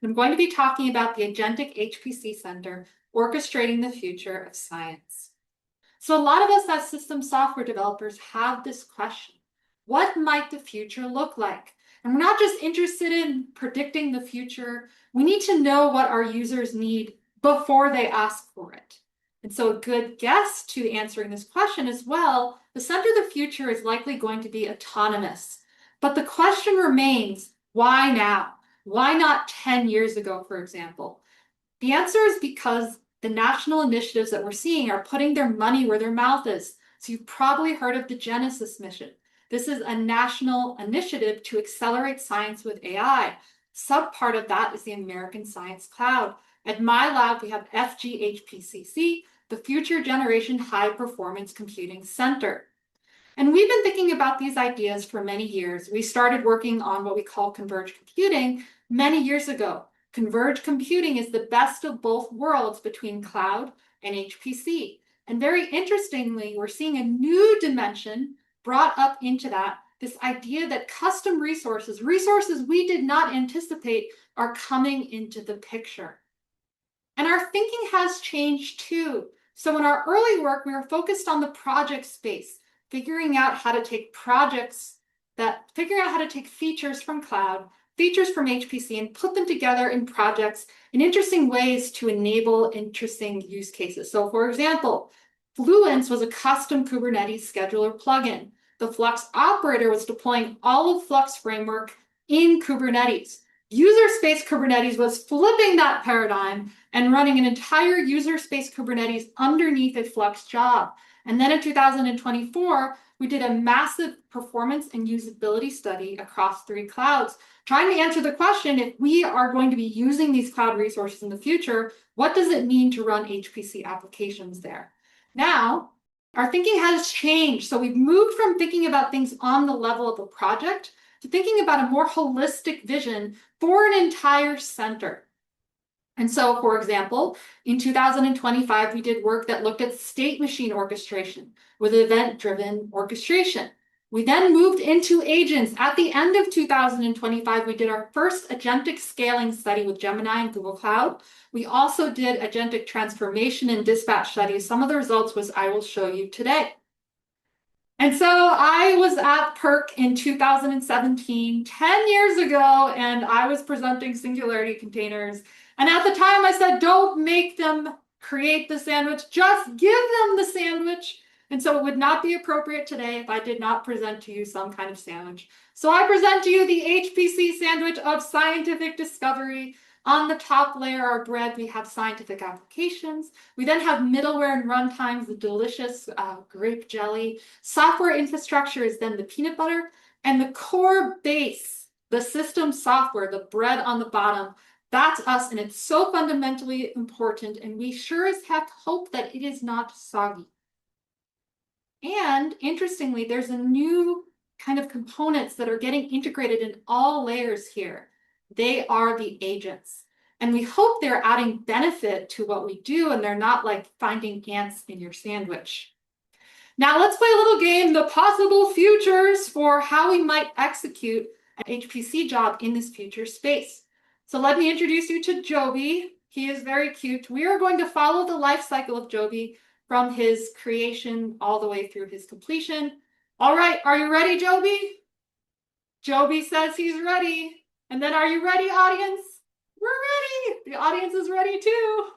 I'm going to be talking about the Agentic HPC Center, Orchestrating the Future of Science. So a lot of us as system software developers have this question. What might the future look like? And we're not just interested in predicting the future. We need to know what our users need before they ask for it. And so a good guess to answering this question as well, the center of the future is likely going to be autonomous. But the question remains, why now? Why not 10 years ago, for example? The answer is because the national initiatives that we're seeing are putting their money where their mouth is. So you've probably heard of the Genesis mission. This is a national initiative to accelerate science with AI. Subpart of that is the American Science Cloud. At my lab, we have FGHPCC, the Future Generation High Performance Computing Center. And we've been thinking about these ideas for many years. We started working on what we call converged computing many years ago. Converged computing is the best of both worlds between cloud and HPC. And very interestingly, we're seeing a new dimension brought up into that, this idea that custom resources we did not anticipate, are coming into the picture. And our thinking has changed too. So in our early work, we were focused on the project space, figuring out how to take features from cloud, features from HPC, and put them together in projects in interesting ways to enable interesting use cases. So for example, Fluence was a custom Kubernetes scheduler plugin. The Flux operator was deploying all of Flux framework in Kubernetes. User space Kubernetes was flipping that paradigm and running an entire user space Kubernetes underneath a Flux job. And then in 2024, we did a massive performance and usability study across 3 clouds, trying to answer the question, if we are going to be using these cloud resources in the future, what does it mean to run HPC applications there? Now, our thinking has changed. So we've moved from thinking about things on the level of a project to thinking about a more holistic vision for an entire center. And so, for example, in 2025, we did work that looked at state machine orchestration with event-driven orchestration. We then moved into agents. At the end of 2025, we did our first agentic scaling study with Gemini and Google Cloud. We also did agentic transformation and dispatch studies. Some of the results I will show you today. And so I was at PEARC in 2017, 10 years ago, and I was presenting singularity containers. And at the time I said, don't make them create the sandwich, just give them the sandwich. And so it would not be appropriate today if I did not present to you some kind of sandwich. So I present to you the HPC sandwich of scientific discovery. On the top layer, our bread, we have scientific applications. We then have middleware and runtimes, the delicious grape jelly. Software infrastructure is then the peanut butter. And the core base, the system software, the bread on the bottom, that's us. And it's so fundamentally important. And we sure as heck hope that it is not soggy. And interestingly, there's a new kind of components that are getting integrated in all layers here. They are the agents. And we hope they're adding benefit to what we do and they're not like finding ants in your sandwich. Now let's play a little game, the possible futures for how we might execute an HPC job in this future space. So let me introduce you to Joby. He is very cute. We are going to follow the life cycle of Joby from his creation all the way through his completion. All right, are you ready, Joby? Joby says he's ready. And then, are you ready, audience? We're ready. The audience is ready too.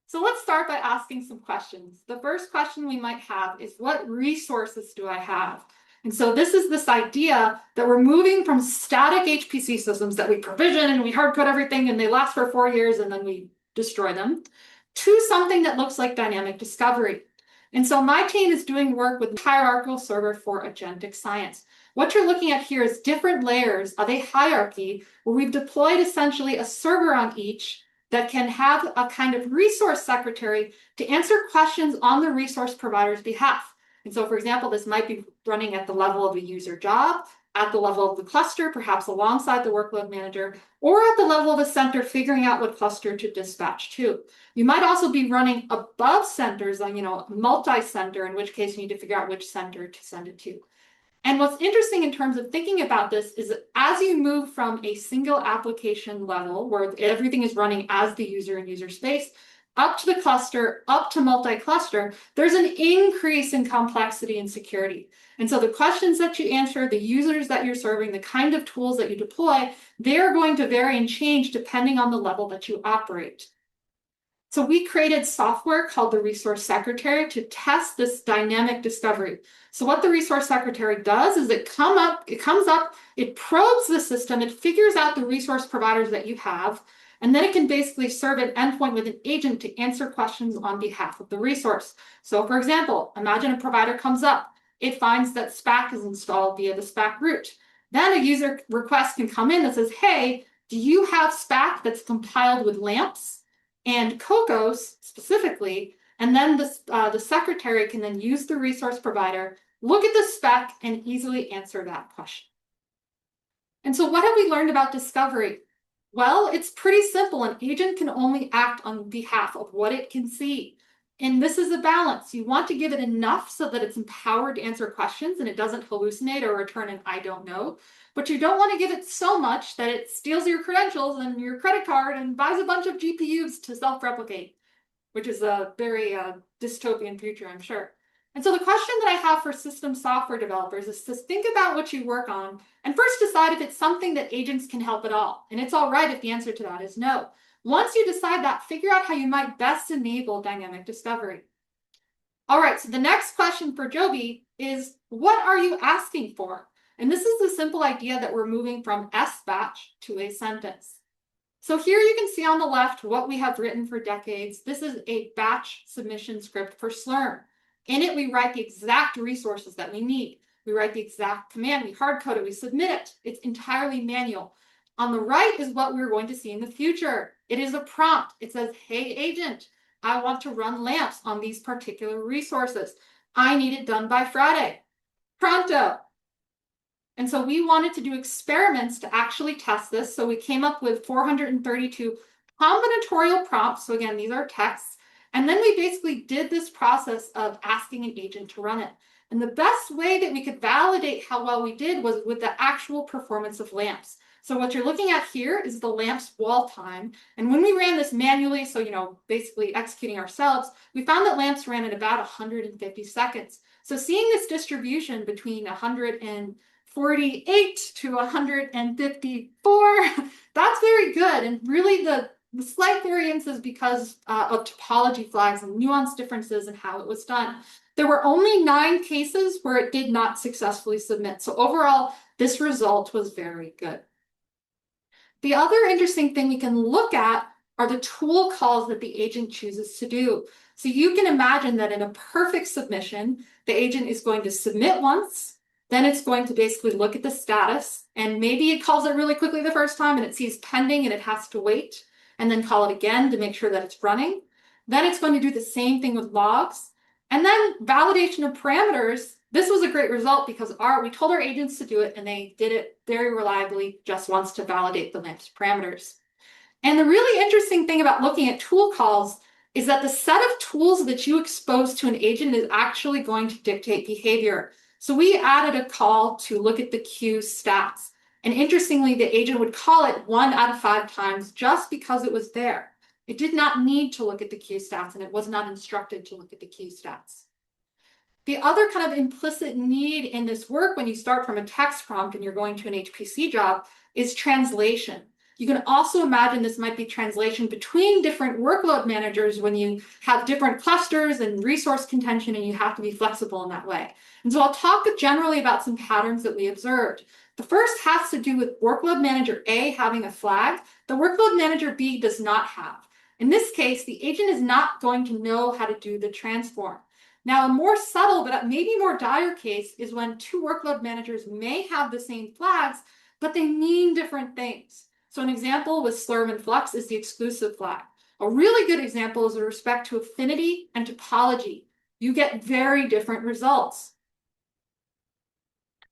So let's start by asking some questions. The first question we might have is, what resources do I have? And so this is this idea that we're moving from static HPC systems that we provision and we hard code everything and they last for 4 years and then we destroy them, to something that looks like dynamic discovery. And so my team is doing work with a hierarchical server for agentic science. What you're looking at here is different layers of a hierarchy where we've deployed essentially a server on each that can have a kind of resource secretary to answer questions on the resource provider's behalf. And so, for example, this might be running at the level of a user job, at the level of the cluster, perhaps alongside the workload manager, or at the level of a center figuring out what cluster to dispatch to. You might also be running above centers, like, multi-center, in which case you need to figure out which center to send it to. And what's interesting in terms of thinking about this is that as you move from a single application level where everything is running as the user in user space, up to the cluster, up to multi-cluster, there's an increase in complexity and security. And so the questions that you answer, the users that you're serving, the kind of tools that you deploy, they're going to vary and change depending on the level that you operate. So we created software called the Resource Secretary to test this dynamic discovery. So what the Resource Secretary does is it comes up, it probes the system, it figures out the resource providers that you have, and then it can basically serve an endpoint with an agent to answer questions on behalf of the resource. So for example, imagine a provider comes up, it finds that SPAC is installed via the SPAC route. Then a user request can come in that says, hey, do you have SPAC that's compiled with LAMPS and COCOS specifically? And then the secretary can then use the resource provider, look at the spec, and easily answer that question. And so what have we learned about discovery? Well, it's pretty simple. An agent can only act on behalf of what it can see. And this is a balance. You want to give it enough so that it's empowered to answer questions and it doesn't hallucinate or return an I don't know. But you don't want to give it so much that it steals your credentials and your credit card and buys a bunch of GPUs to self-replicate, which is a very dystopian future, I'm sure. And so the question that I have for system software developers is to think about what you work on and first decide if it's something that agents can help at all. And it's all right if the answer to that is no. Once you decide that, figure out how you might best enable dynamic discovery. All right, so the next question for Joby is, what are you asking for? And this is the simple idea that we're moving from SBatch to a sentence. So here you can see on the left what we have written for decades. This is a batch submission script for Slurm. In it, we write the exact resources that we need. We write the exact command, we hard code it, we submit it. It's entirely manual. On the right is what we're going to see in the future. It is a prompt. It says, hey, agent, I want to run lamps on these particular resources. I need it done by Friday. Pronto. And so we wanted to do experiments to actually test this. So we came up with 432 combinatorial prompts. So again, these are texts. And then we basically did this process of asking an agent to run it. And the best way that we could validate how well we did was with the actual performance of lamps. So what you're looking at here is the lamps wall time. And when we ran this manually, so basically executing ourselves, we found that lamps ran at about 150 seconds. So seeing this distribution between 148 to 154, that's very good. And really the slight variance is because of topology flags and nuance differences in how it was done. There were only 9 cases where it did not successfully submit. So overall, this result was very good. The other interesting thing we can look at are the tool calls that the agent chooses to do. So you can imagine that in a perfect submission, the agent is going to submit once, then it's going to basically look at the status, and maybe it calls it really quickly the first time and it sees pending and it has to wait, and then call it again to make sure that it's running. Then it's going to do the same thing with logs. And then validation of parameters. This was a great result because we told our agents to do it and they did it very reliably just once to validate the LAMPS parameters. And the really interesting thing about looking at tool calls is that the set of tools that you expose to an agent is actually going to dictate behavior. So we added a call to look at the queue stats. And interestingly, the agent would call it 1 out of 5 times just because it was there. It did not need to look at the queue stats, and it was not instructed to look at the queue stats. The other kind of implicit need in this work when you start from a text prompt and you're going to an HPC job is translation. You can also imagine this might be translation between different workload managers when you have different clusters and resource contention and you have to be flexible in that way. And so I'll talk generally about some patterns that we observed. The first has to do with workload manager A having a flag that workload manager B does not have. In this case, the agent is not going to know how to do the transform. Now, a more subtle but maybe more dire case is when 2 workload managers may have the same flags, but they mean different things. So an example with Slurm and Flux is the exclusive flag. A really good example is with respect to affinity and topology. You get very different results.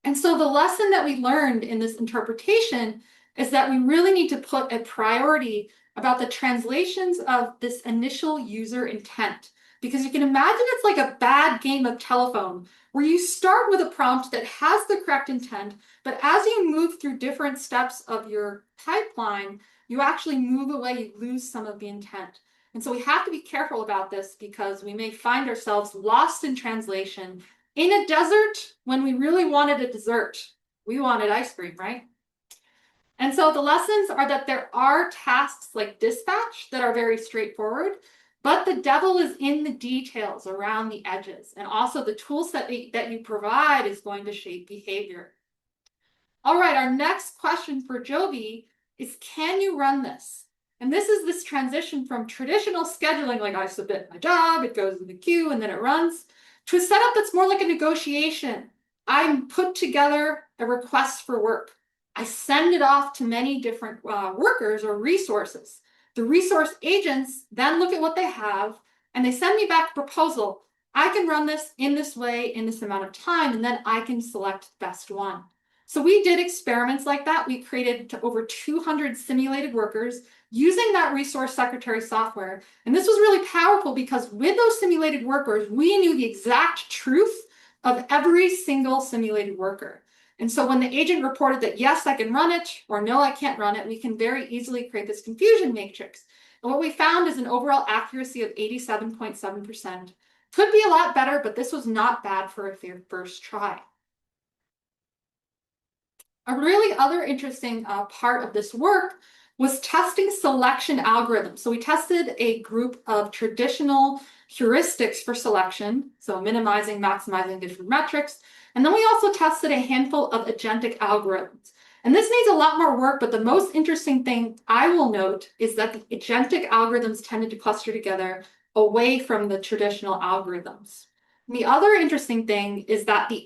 And so the lesson that we learned in this interpretation is that we really need to put a priority about the translations of this initial user intent. because you can imagine it's like a bad game of telephone where you start with a prompt that has the correct intent, but as you move through different steps of your pipeline, you actually move away, you lose some of the intent. And so we have to be careful about this because we may find ourselves lost in translation in a desert when we really wanted a dessert. We wanted ice cream, right? And so the lessons are that there are tasks like dispatch that are very straightforward, but the devil is in the details around the edges. And also the tool set that you provide is going to shape behavior. All right, our next question for Joby is, can you run this? And this is this transition from traditional scheduling, like I submit my job, it goes in the queue, and then it runs, to a setup that's more like a negotiation. I put together a request for work. I send it off to many different workers or resources. The resource agents then look at what they have, and they send me back a proposal. I can run this in this way, in this amount of time, and then I can select the best one. So we did experiments like that. We created over 200 simulated workers using that resource secretary software. And this was really powerful because with those simulated workers, we knew the exact truth of every single simulated worker. And so when the agent reported that, yes, I can run it, or no, I can't run it, we can very easily create this confusion matrix. And what we found is an overall accuracy of 87.7%. Could be a lot better, but this was not bad for a first try. A really other interesting part of this work was testing selection algorithms. So we tested a group of traditional heuristics for selection, so minimizing, maximizing different metrics. And then we also tested a handful of agentic algorithms. And this needs a lot more work, but the most interesting thing I will note is that the agentic algorithms tended to cluster together away from the traditional algorithms. And the other interesting thing is that the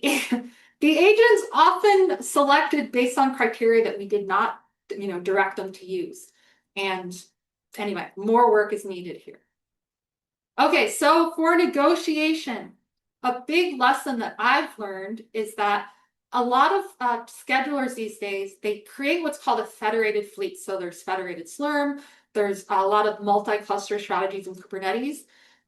agents often selected based on criteria that we did not, direct them to use. And anyway, more work is needed here. Okay, so for negotiation, a big lesson that I've learned is that a lot of schedulers these days, they create what's called a federated fleet. So there's federated Slurm, there's a lot of multi-cluster strategies in Kubernetes,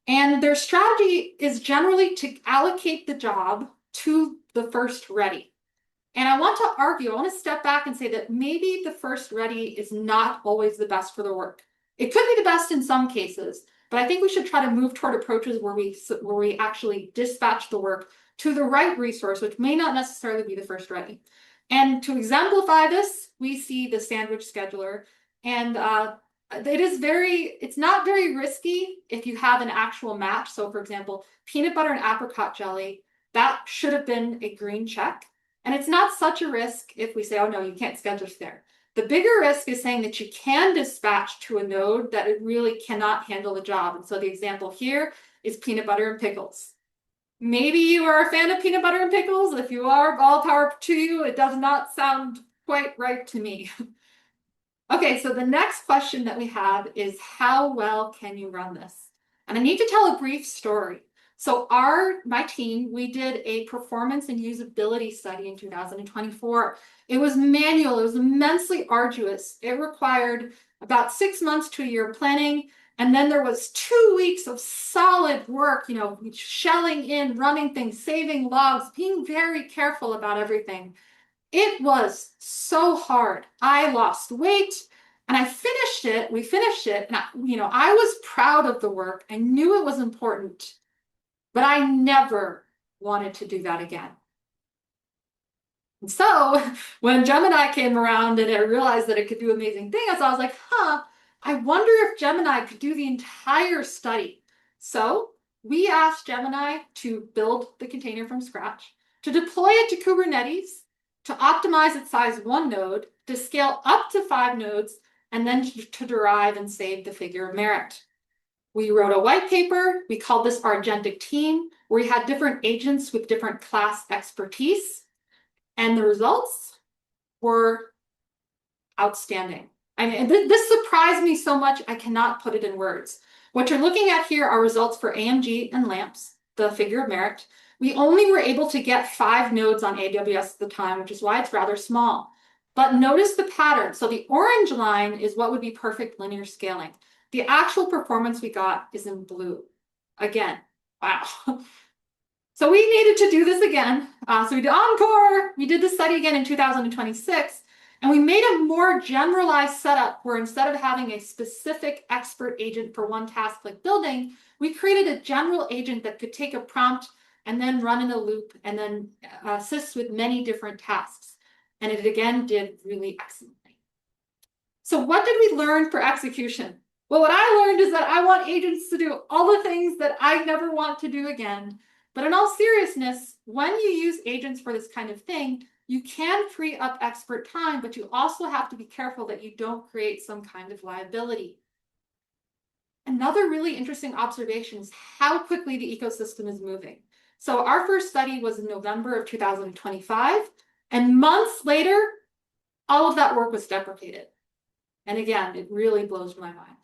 and their strategy is generally to allocate the job to the first ready. And I want to argue, I want to step back and say that maybe the first ready is not always the best for the work. It could be the best in some cases, but I think we should try to move toward approaches where we actually dispatch the work to the right resource, which may not necessarily be the first ready. And to exemplify this, we see the sandwich scheduler. And it's not very risky if you have an actual match. So for example, peanut butter and apricot jelly, that should have been a green check. And it's not such a risk if we say, oh no, you can't schedule there. The bigger risk is saying that you can dispatch to a node that it really cannot handle the job. And so the example here is peanut butter and pickles. Maybe you are a fan of peanut butter and pickles. If you are, all power to you. It does not sound quite right to me. Okay, so the next question that we have is, how well can you run this? And I need to tell a brief story. So my team, we did a performance and usability study in 2024. It was manual, it was immensely arduous. It required about 6 months to a year of planning. And then there was 2 weeks of solid work, shelling in, running things, saving logs, being very careful about everything. It was so hard. I lost weight and we finished it. And I was proud of the work. I knew it was important. But I never wanted to do that again. And so when Gemini came around and I realized that it could do amazing things, I was like, I wonder if Gemini could do the entire study. So we asked Gemini to build the container from scratch, to deploy it to Kubernetes, to optimize its size 1 node, to scale up to 5 nodes, and then to derive and save the figure of merit. We wrote a white paper. We called this our Agentic team, where we had different agents with different class expertise. And the results were outstanding. I mean, this surprised me so much, I cannot put it in words. What you're looking at here are results for AMG and LAMPS, the figure of merit. We only were able to get 5 nodes on AWS at the time, which is why it's rather small. But notice the pattern. So the orange line is what would be perfect linear scaling. The actual performance we got is in blue. again. Wow. So we needed to do this again. So we did encore. We did the study again in 2026. And we made a more generalized setup where instead of having a specific expert agent for one task like building, we created a general agent that could take a prompt and then run in a loop and then assist with many different tasks. And it again did really excellently. So what did we learn for execution? Well, what I learned is that I want agents to do all the things that I never want to do again. But in all seriousness, when you use agents for this kind of thing, you can free up expert time, but you also have to be careful that you don't create some kind of liability. Another really interesting observation is how quickly the ecosystem is moving. So our first study was in November of 2025, and months later, all of that work was deprecated. And again, it really blows my mind.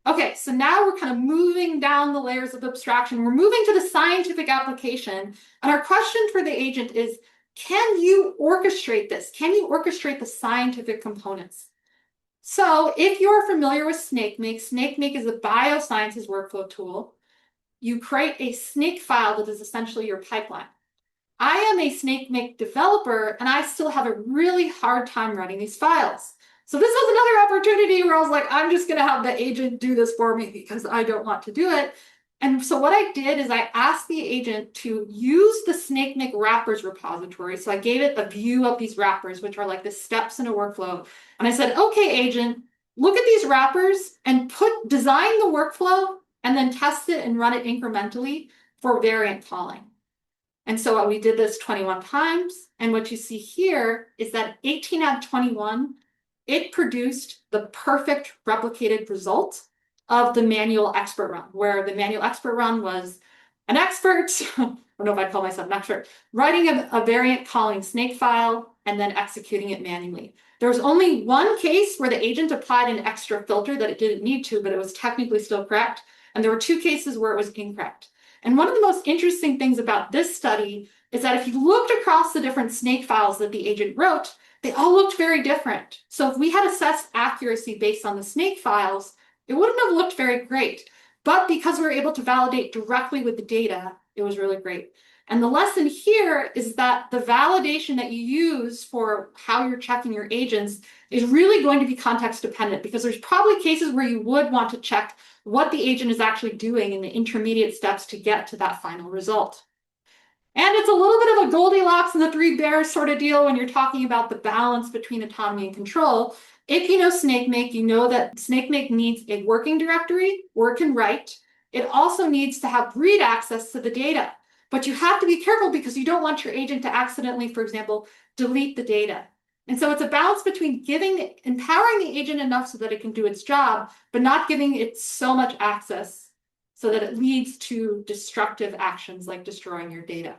Okay, so now we're kind of moving down the layers of abstraction. We're moving to the scientific application. And our question for the agent is, can you orchestrate this? Can you orchestrate the scientific components? So if you're familiar with SnakeMake, SnakeMake is a biosciences workflow tool. You create a snake file that is essentially your pipeline. I am a SnakeMake developer, and I still have a really hard time running these files. So this was another opportunity where I was like, I'm just going to have the agent do this for me because I don't want to do it. And so what I did is I asked the agent to use the SnakeMake wrappers repository. So I gave it a view of these wrappers, which are like the steps in a workflow. And I said, okay, agent, look at these wrappers and design the workflow and then test it and run it incrementally for variant calling. And so we did this 21 times. And what you see here is that 18 out of 21, it produced the perfect replicated result of the manual expert run, where the manual expert run was an expert, I don't know if I'd call myself an expert, writing a variant calling snake file and then executing it manually. There was only one case where the agent applied an extra filter that it didn't need to, but it was technically still correct. And there were 2 cases where it was incorrect. And one of the most interesting things about this study is that if you looked across the different snake files that the agent wrote, they all looked very different. So if we had assessed accuracy based on the snake files, it wouldn't have looked very great. But because we were able to validate directly with the data, it was really great. And the lesson here is that the validation that you use for how you're checking your agents is really going to be context dependent, because there's probably cases where you would want to check what the agent is actually doing in the intermediate steps to get to that final result. And it's a little bit of a Goldilocks and the 3 bears sort of deal when you're talking about the balance between autonomy and control. If you know SnakeMake, you know that SnakeMake needs a working directory where it can write. It also needs to have read access to the data. But you have to be careful because you don't want your agent to accidentally, for example, delete the data. And so it's a balance between empowering the agent enough so that it can do its job, but not giving it so much access so that it leads to destructive actions like destroying your data.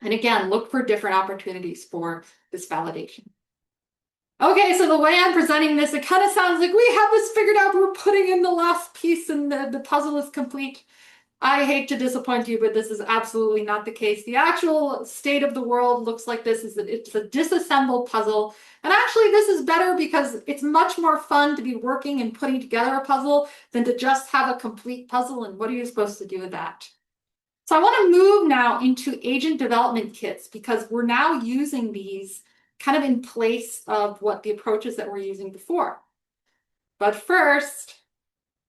And again, look for different opportunities for this validation. Okay, so the way I'm presenting this, it kind of sounds like we have this figured out. We're putting in the last piece and the puzzle is complete. I hate to disappoint you, but this is absolutely not the case. The actual state of the world looks like this, is that it's a disassembled puzzle. And actually, this is better because it's much more fun to be working and putting together a puzzle than to just have a complete puzzle. And what are you supposed to do with that? So I want to move now into agent development kits, because we're now using these kind of in place of what the approaches that we're using before. But first,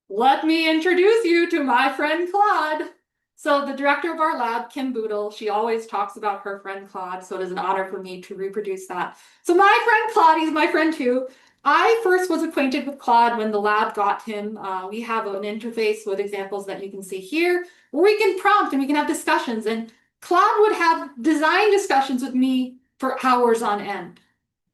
let me introduce you to my friend Claude. So the director of our lab, Kim Boodle, she always talks about her friend Claude, so it is an honor for me to reproduce that. So my friend Claude, he's my friend too. I first was acquainted with Claude when the lab got him. We have an interface with examples that you can see here, where we can prompt and we can have discussions. And Claude would have design discussions with me for hours on end.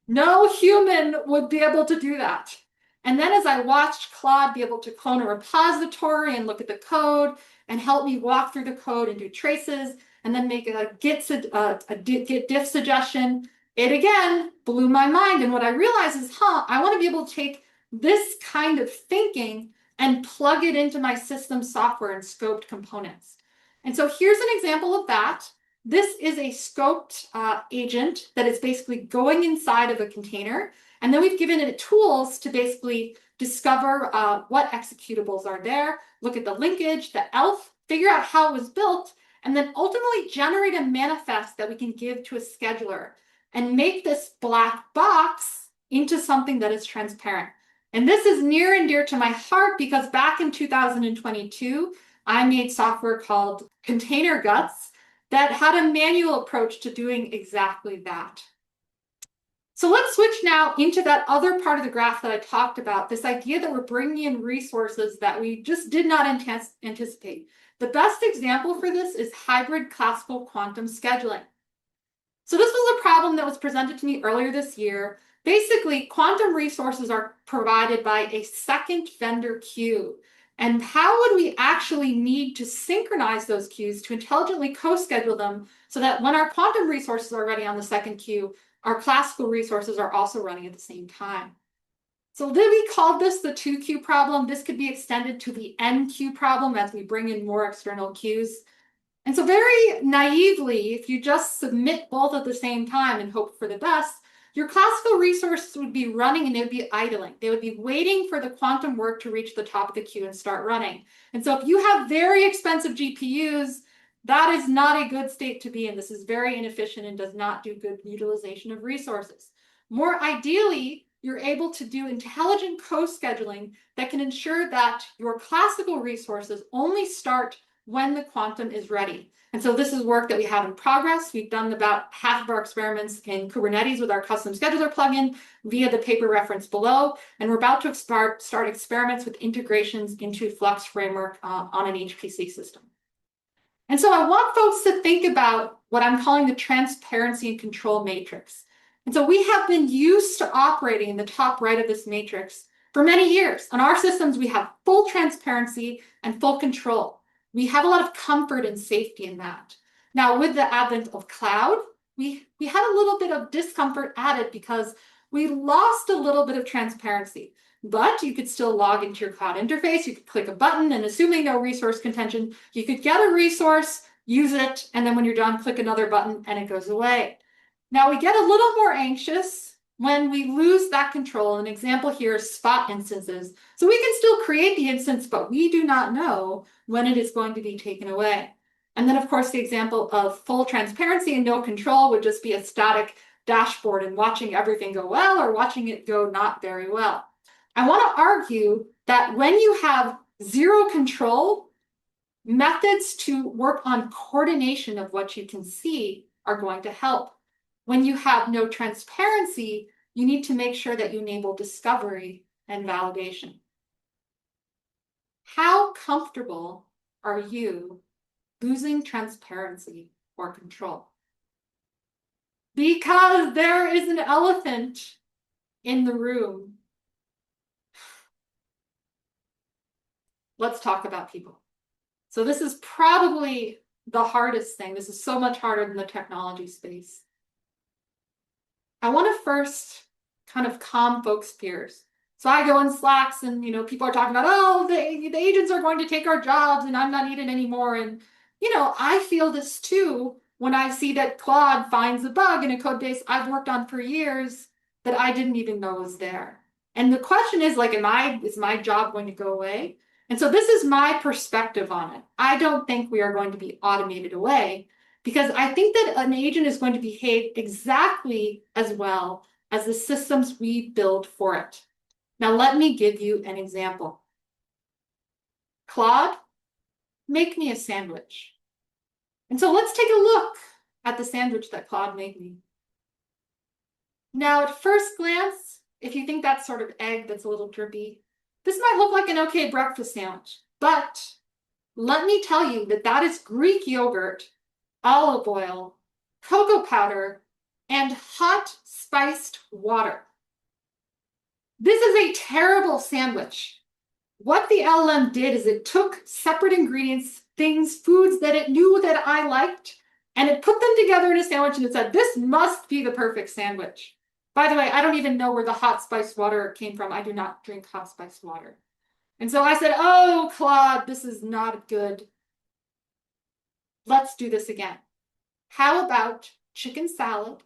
No human would be able to do that. And then as I watched Claude be able to clone a repository and look at the code and help me walk through the code and do traces and then make a git diff suggestion, it again blew my mind. And what I realized is, I want to be able to take this kind of thinking and plug it into my system software and scoped components. And so here's an example of that. This is a scoped agent that is basically going inside of a container. And then we've given it tools to basically discover what executables are there, look at the linkage, the ELF, figure out how it was built, and then ultimately generate a manifest that we can give to a scheduler and make this black box into something that is transparent. And this is near and dear to my heart because back in 2022, I made software called Container Guts that had a manual approach to doing exactly that. So let's switch now into that other part of the graph that I talked about, this idea that we're bringing in resources that we just did not anticipate. The best example for this is hybrid classical quantum scheduling. So this was a problem that was presented to me earlier this year. Basically, quantum resources are provided by a second vendor queue. And how would we actually need to synchronize those queues to intelligently co-schedule them so that when our quantum resources are ready on the second queue, our classical resources are also running at the same time? So then we called this the 2-queue problem. This could be extended to the n-queue problem as we bring in more external queues. And so very naively, if you just submit both at the same time and hope for the best, your classical resources would be running and they would be idling. They would be waiting for the quantum work to reach the top of the queue and start running. And so if you have very expensive GPUs, that is not a good state to be in. This is very inefficient and does not do good utilization of resources. More ideally, you're able to do intelligent co-scheduling that can ensure that your classical resources only start when the quantum is ready. And so this is work that we have in progress. We've done about half of our experiments in Kubernetes with our custom scheduler plugin via the paper reference below. And we're about to start experiments with integrations into Flux framework on an HPC system. And so I want folks to think about what I'm calling the transparency and control matrix. And so we have been used to operating in the top right of this matrix for many years. On our systems, we have full transparency and full control. We have a lot of comfort and safety in that. Now, with the advent of cloud, we had a little bit of discomfort added because we lost a little bit of transparency. But you could still log into your cloud interface. You could click a button, and assuming no resource contention, you could get a resource, use it, and then when you're done, click another button, and it goes away. Now, we get a little more anxious when we lose that control. An example here is spot instances. So we can still create the instance, but we do not know when it is going to be taken away. And then, of course, the example of full transparency and no control would just be a static dashboard and watching everything go well or watching it go not very well. I want to argue that when you have zero control, methods to work on coordination of what you can see are going to help. When you have no transparency, you need to make sure that you enable discovery and validation. How comfortable are you losing transparency or control? Because there is an elephant in the room. Let's talk about people. So this is probably the hardest thing. This is so much harder than the technology space. I want to first kind of calm folks' fears. So I go in Slacks and, people are talking about, oh, the agents are going to take our jobs and I'm not needed anymore. And, I feel this too when I see that Claude finds a bug in a code base I've worked on for years that I didn't even know was there. And the question is is my job going to go away? And so this is my perspective on it. I don't think we are going to be automated away because I think that an agent is going to behave exactly as well as the systems we build for it. Now, let me give you an example. Claude, make me a sandwich. And so let's take a look at the sandwich that Claude made me. Now, at first glance, if you think that's sort of egg that's a little drippy, this might look like an okay breakfast sandwich. But let me tell you that that is Greek yogurt, olive oil, cocoa powder, and hot spiced water. This is a terrible sandwich. What the LLM did is it took separate ingredients, foods that it knew that I liked, and it put them together in a sandwich and it said, this must be the perfect sandwich. By the way, I don't even know where the hot spiced water came from. I do not drink hot spiced water. And so I said, oh, Claude, this is not good. Let's do this again. How about chicken salad?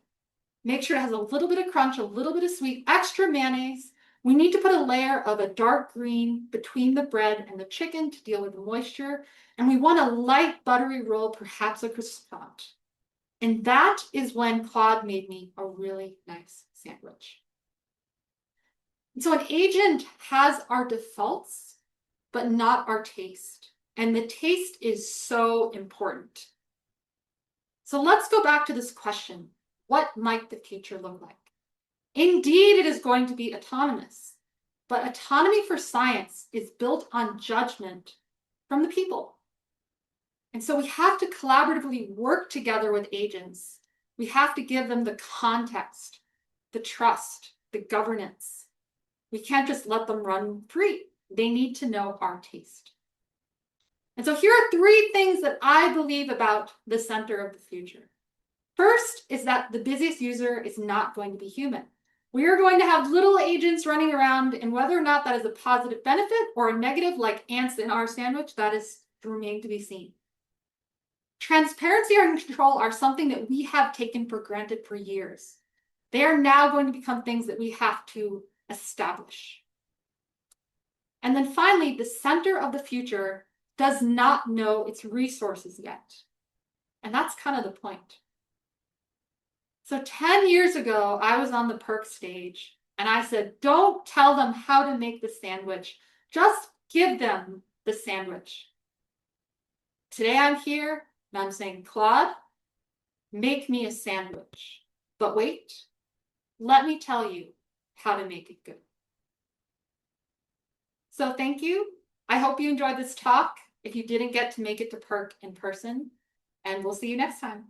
Make sure it has a little bit of crunch, a little bit of sweet, extra mayonnaise, We need to put a layer of a dark green between the bread and the chicken to deal with the moisture. And we want a light buttery roll, perhaps a croissant. And that is when Claude made me a really nice sandwich. And so an agent has our defaults, but not our taste. And the taste is so important. So let's go back to this question. What might the future look like? Indeed, it is going to be autonomous. But autonomy for science is built on judgment from the people. And so we have to collaboratively work together with agents. We have to give them the context, the trust, the governance. We can't just let them run free. They need to know our taste. And so here are 3 things that I believe about the center of the future. First is that the busiest user is not going to be human. We are going to have little agents running around, and whether or not that is a positive benefit or a negative, like ants in our sandwich, that is remaining to be seen. Transparency and control are something that we have taken for granted for years. They are now going to become things that we have to establish. And then finally, the center of the future does not know its resources yet. And that's kind of the point. So 10 years ago, I was on the PEARC stage and I said, don't tell them how to make the sandwich, just give them the sandwich. Today I'm here and I'm saying, Claude, make me a sandwich. But wait, let me tell you how to make it good. So thank you. I hope you enjoyed this talk. If you didn't get to make it to PEARC in person, and we'll see you next time.